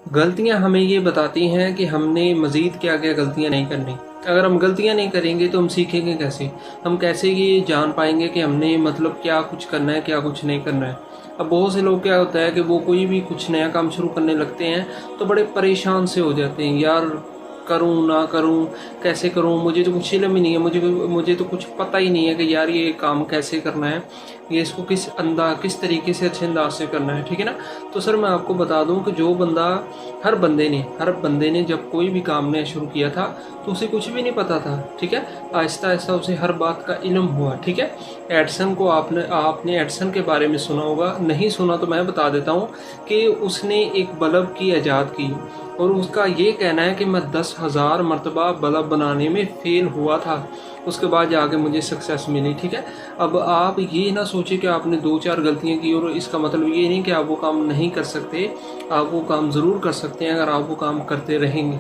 गलतियाँ हमें ये बताती हैं कि हमने मज़ीद क्या-क्या गलतियाँ नहीं करनी। अगर हम गलतियाँ नहीं करेंगे तो हम सीखेंगे कैसे? हम कैसे ये जान पाएँगे कि हमने मतलब क्या कुछ करना है, क्या कुछ नहीं करना है? अब बहुत से लोग क्या होता है कि वो कोई भी कुछ नया काम शुरू करने लगते हैं तो बड़े परेशान से हो जाते हैं, यार करूँ, ना करूँ, कैसे करूँ? मुझे तो कुछ इल्म ही नहीं है, मुझे तो कुछ पता ही नहीं है कि यार ये काम कैसे करना है, ये इसको किस तरीके से अच्छे अंदाज़ से करना है, ठीक है ना? तो सर मैं आपको बता दूं कि जो बंदा हर बंदे ने जब कोई भी काम नया शुरू किया था तो उसे कुछ भी नहीं पता था, ठीक है। आहिस्ता आहिस्ता उसे हर बात का इल्म हुआ, ठीक है। एडिसन को आपने आपने एडिसन के बारे में सुना होगा, नहीं सुना तो मैं बता देता हूँ कि उसने एक बल्ब की ईजाद की और उसका ये कहना है कि मैं 10,000 मरतबा बल्ब बनाने में फेल हुआ था, उसके बाद जाके मुझे सक्सेस मिली, ठीक है। अब आप ये ना सोचें कि आपने 2-4 गलतियाँ की और इसका मतलब ये नहीं कि आप वो काम नहीं कर सकते, आप वो काम ज़रूर कर सकते हैं अगर आप वो काम करते रहेंगे।